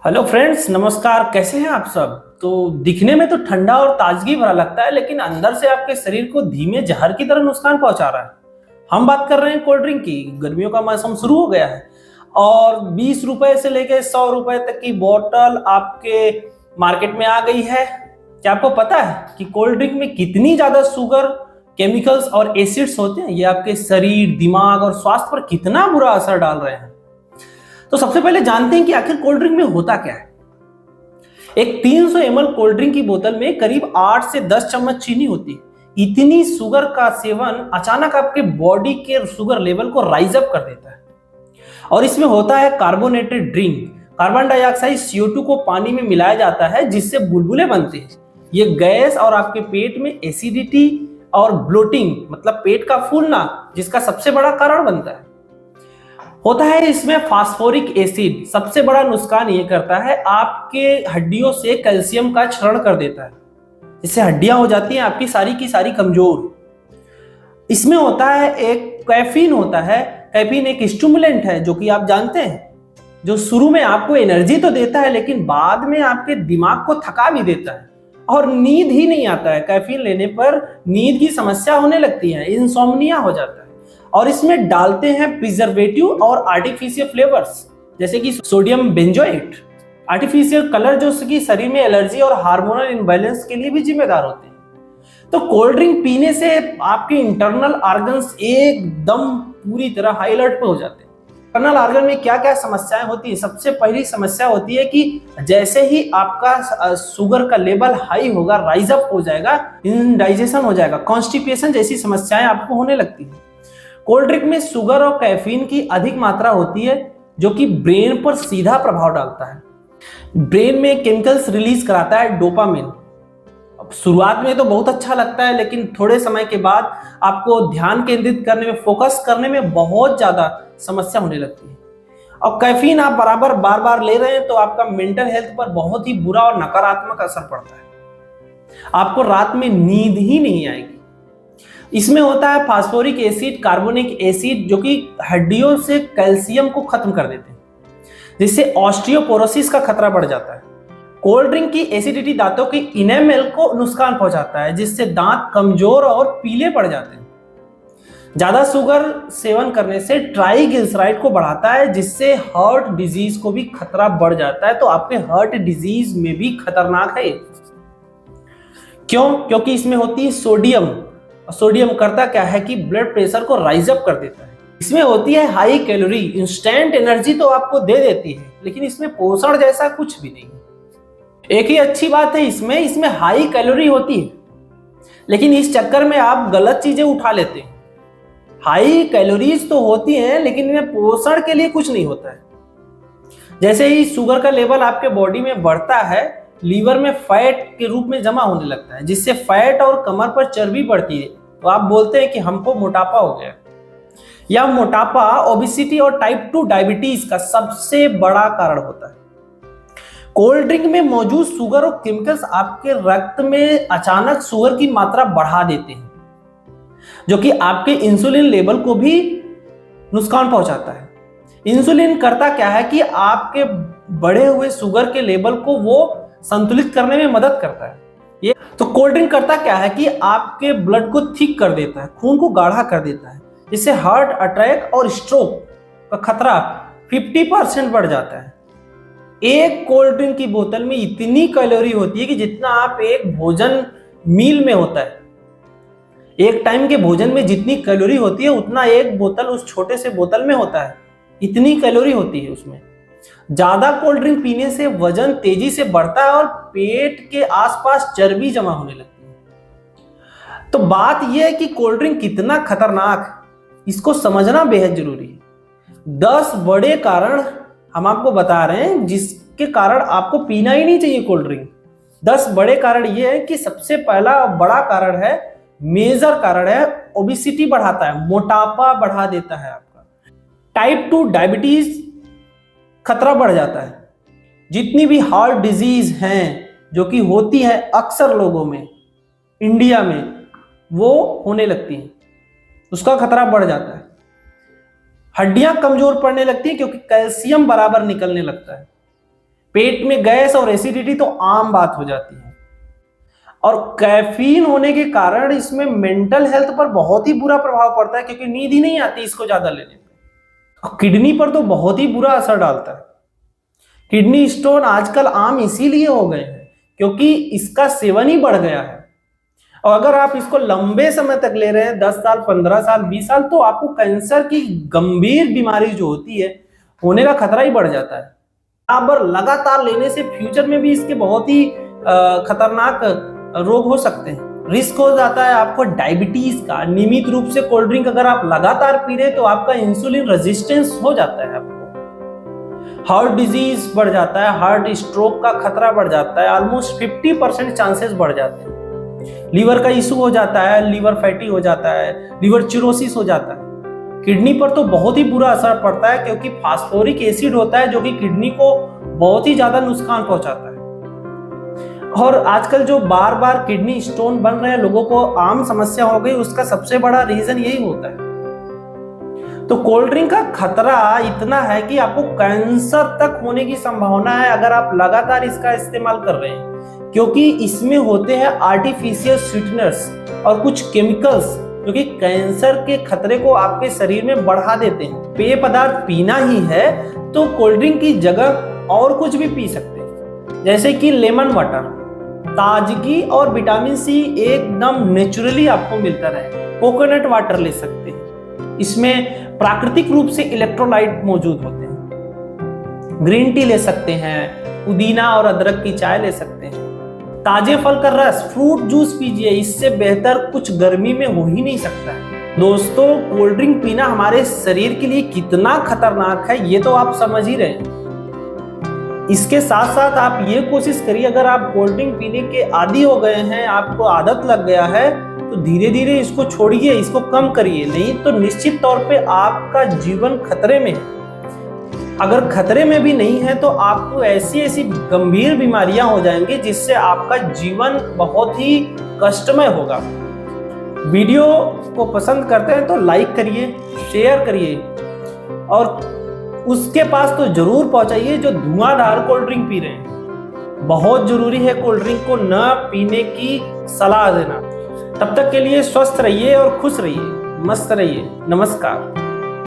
Hello friends, नमस्कार। कैसे हैं आप सब? तो दिखने में तो ठंडा और ताजगी भरा लगता है, लेकिन अंदर से आपके शरीर को धीमे जहर की तरह नुकसान पहुंचा रहा है। हम बात कर रहे हैं कोल्ड ड्रिंक की। गर्मियों का मौसम शुरू हो गया है और 20 रुपए से लेकर 100 रुपए तक की बोतल आपके मार्केट में आ गई है। क्या आपको पता है कि कोल्ड ड्रिंक में कितनी ज्यादा शुगर, केमिकल्स और एसिड्स होते हैं? ये आपके शरीर, दिमाग और स्वास्थ्य पर कितना बुरा असर डाल रहे हैं। तो सबसे पहले जानते हैं कि आखिर कोल्ड ड्रिंक में होता क्या है। एक 300 ml कोल्ड ड्रिंक की बोतल में करीब 8 से 10 चम्मच चीनी होती है। इतनी शुगर का सेवन अचानक आपके बॉडी के शुगर लेवल को राइज अप कर देता है। और इसमें होता है carbonated drink. Carbon dioxide CO2 को पानी में मिलाया जाता है, जिससे बुलबुले बनते हैं। ये गैस और आपके पेट में एसिडिटी और ब्लोटिंग मतलब पेट का फूलना, जिसका सबसे बड़ा कारण बनता है। होता है इसमें फास्फोरिक एसिड। सबसे बड़ा नुकसान ये करता है, आपके हड्डियों से कैल्शियम का क्षरण कर देता है, इससे हड्डियां हो जाती हैं आपकी सारी की सारी कमजोर। इसमें होता है एक कैफीन होता है। कैफीन एक स्टिमुलेंट है, जो कि आप जानते हैं, जो शुरू में आपको एनर्जी तो देता है, लेकिन बाद में आपके दिमाग को थका भी देता है और नींद ही नहीं आता है। कैफीन लेने पर नींद की समस्या होने लगती है, इंसोम्निया हो जाता है। और इसमें डालते हैं प्रिजर्वेटिव और आर्टिफिशियल फ्लेवर्स, जैसे कि सोडियम बेंजोएट, आर्टिफिशियल कलर, जो कि शरीर में एलर्जी और हार्मोनल इम्बैलेंस के लिए भी जिम्मेदार होते हैं। तो कोल्ड ड्रिंक पीने से आपके इंटरनल ऑर्गन्स एकदम पूरी तरह हाई अलर्ट पे हो जाते हैं। इंटरनल ऑर्गन में क्या क्या समस्याएं होती है? सबसे पहली समस्या होती है कि जैसे ही आपका शुगर का लेवल हाई होगा, राइज अप हो जाएगा, इंडाइजेशन हो जाएगा, कॉन्स्टिपेशन जैसी समस्याएं आपको होने लगती है। कोल्ड ड्रिंक में शुगर और कैफीन की अधिक मात्रा होती है, जो कि ब्रेन पर सीधा प्रभाव डालता है। ब्रेन में केमिकल्स रिलीज कराता है, डोपामिन। अब शुरुआत में तो बहुत अच्छा लगता है, लेकिन थोड़े समय के बाद आपको ध्यान केंद्रित करने में, फोकस करने में बहुत ज्यादा समस्या होने लगती है। और कैफीन आप बराबर बार बार ले रहे हैं तो आपका मेंटल हेल्थ पर बहुत ही बुरा और नकारात्मक असर पड़ता है। आपको रात में नींद ही नहीं आएगी। इसमें होता है फास्फोरिक एसिड, कार्बोनिक एसिड, जो कि हड्डियों से कैल्शियम को खत्म कर देते हैं, जिससे ऑस्टियोपोरोसिस का खतरा बढ़ जाता है। कोल्ड ड्रिंक की एसिडिटी दांतों की इनेमल को नुकसान पहुंचाता है, जिससे दांत कमजोर और पीले पड़ जाते हैं। ज्यादा शुगर सेवन करने से ट्राइग्लिसराइड को बढ़ाता है, जिससे हार्ट डिजीज को भी खतरा बढ़ जाता है। तो आपके हार्ट डिजीज में भी खतरनाक है। क्यों? क्योंकि इसमें होती है सोडियम। सोडियम करता क्या है कि ब्लड प्रेशर को राइज अप कर देता है। इसमें होती है हाई कैलोरी। इंस्टेंट एनर्जी तो आपको दे देती है, लेकिन इसमें पोषण जैसा कुछ भी नहीं। एक ही अच्छी बात है, इसमें हाई कैलोरी होती है, लेकिन इस चक्कर में आप गलत चीजें उठा लेते हैं। हाई कैलोरीज तो होती हैं, लेकिन इनमें पोषण के लिए कुछ नहीं होता है। जैसे ही शुगर का लेवल आपके बॉडी में बढ़ता है, लीवर में फैट के रूप में जमा होने लगता है, जिससे फैट और कमर पर चर्बी बढ़ती है। तो आप बोलते हैं कि हमको मोटापा हो गया। यह मोटापा ओबेसिटी और टाइप 2 डायबिटीज का सबसे बड़ा कारण होता है। कोल्ड ड्रिंक में मौजूद शुगर और केमिकल्स आपके रक्त में अचानक शुगर की मात्रा बढ़ा देते हैं, जो कि आपके इंसुलिन लेवल को भी नुकसान पहुंचाता है। इंसुलिन करता क्या है कि आपके बढ़े हुए शुगर के लेवल को वो संतुलित करने में मदद करता है। ये तो कोल्ड ड्रिंक करता क्या है कि आपके ब्लड को थिक कर देता है, खून को गाढ़ा कर देता है, जिससे हार्ट अटैक और स्ट्रोक का खतरा 50% बढ़ जाता है। एक कोल्ड ड्रिंक की बोतल में इतनी कैलोरी होती है कि जितना आप एक भोजन मील में होता है, एक टाइम के भोजन में जितनी कैलोरी होती है, उतना एक बोतल उस छोटे से बोतल में होता है। इतनी कैलोरी होती है उसमें। ज्यादा कोल्ड ड्रिंक पीने से वजन तेजी से बढ़ता है और पेट के आसपास चर्बी जमा होने लगती है। तो बात यह है कि कोल्ड ड्रिंक कितना खतरनाक है, इसको समझना बेहद जरूरी है। 10 बड़े कारण हम आपको बता रहे हैं, जिसके कारण आपको पीना ही नहीं चाहिए कोल्ड ड्रिंक। 10 बड़े कारण ये है कि सबसे पहला बड़ा कारण है, मेजर कारण है, ओबेसिटी बढ़ाता है, मोटापा बढ़ा देता है आपका। टाइप 2 डायबिटीज खतरा बढ़ जाता है। जितनी भी हार्ट डिजीज हैं, जो कि होती है अक्सर लोगों में, इंडिया में वो होने लगती हैं, उसका खतरा बढ़ जाता है। हड्डियां कमजोर पड़ने लगती हैं, क्योंकि कैल्शियम बराबर निकलने लगता है। पेट में गैस और एसिडिटी तो आम बात हो जाती है। और कैफीन होने के कारण इसमें मेंटल हेल्थ पर बहुत ही बुरा प्रभाव पड़ता है, क्योंकि नींद ही नहीं आती इसको ज्यादा लेने पे। और किडनी पर तो बहुत ही बुरा असर डालता है। किडनी स्टोन आजकल आम इसीलिए हो गए हैं क्योंकि इसका सेवन ही बढ़ गया है। और अगर आप इसको लंबे समय तक ले रहे हैं, 10 साल, 15 साल, 20 साल, तो आपको कैंसर की गंभीर बीमारी जो होती है होने का खतरा ही बढ़ जाता है। बराबर लगातार लेने से फ्यूचर में भी इसके बहुत ही खतरनाक रोग हो सकते हैं। रिस्क हो जाता है आपको डायबिटीज का। नियमित रूप से कोल्ड ड्रिंक अगर आप लगातार पी रहे तो आपका इंसुलिन रेजिस्टेंस हो जाता है, आपको हार्ट डिजीज बढ़ जाता है, हार्ट स्ट्रोक का खतरा बढ़ जाता है, ऑलमोस्ट 50% चांसेस बढ़ जाते हैं। लीवर का इशू हो जाता है, लीवर फैटी हो जाता है, लीवर चिरोसिस हो जाता है। किडनी पर तो बहुत ही बुरा असर पड़ता है क्योंकि फास्फोरिक एसिड होता है जो कि किडनी को बहुत ही ज्यादा नुकसान पहुंचाता है। और आजकल जो बार बार किडनी स्टोन बन रहे हैं, लोगों को आम समस्या हो गई, उसका सबसे बड़ा रीजन यही होता है। तो कोल्ड ड्रिंक का खतरा इतना है कि आपको कैंसर तक होने की संभावना है अगर आप लगातार इसका इस्तेमाल कर रहे हैं, क्योंकि इसमें होते हैं आर्टिफिशियल स्वीटनर्स और कुछ केमिकल्स जो कि कैंसर के खतरे को आपके शरीर में बढ़ा देते हैं। पेय पदार्थ पीना ही है तो कोल्ड ड्रिंक की जगह और कुछ भी पी सकते हैं, जैसे कि लेमन वाटर। ताजगी और विटामिन सी एकदम नेचुरली आपको मिलता रहे। कोकोनट वाटर ले सकते हैं, इसमें प्राकृतिक रूप से इलेक्ट्रोलाइट मौजूद होते हैं। ग्रीन टी ले सकते हैं, पुदीना और अदरक की चाय ले सकते हैं। ताजे फल का रस, फ्रूट जूस पीजिए, इससे बेहतर कुछ गर्मी में हो ही नहीं सकता है। दोस्तों, कोल्ड ड्रिंक पीना हमारे शरीर के लिए कितना खतरनाक है ये तो आप समझ ही रहे हैं। इसके साथ साथ आप ये कोशिश करिए, अगर आप कोल्ड ड्रिंक पीने के आदी हो गए हैं, आपको आदत लग गया है, तो धीरे धीरे इसको छोड़िए, इसको कम करिए, नहीं तो निश्चित तौर पे आपका जीवन खतरे में है। अगर खतरे में भी नहीं है तो आपको ऐसी ऐसी गंभीर बीमारियां हो जाएंगी जिससे आपका जीवन बहुत ही कष्टमय होगा। वीडियो को पसंद करते हैं तो लाइक करिए, शेयर करिए और उसके पास तो जरूर पहुंचाइए जो धुआंधार कोल्ड ड्रिंक पी रहे हैं। बहुत जरूरी है कोल्ड ड्रिंक को न पीने की सलाह देना। तब तक के लिए स्वस्थ रहिए और खुश रहिए, मस्त रहिए। नमस्कार।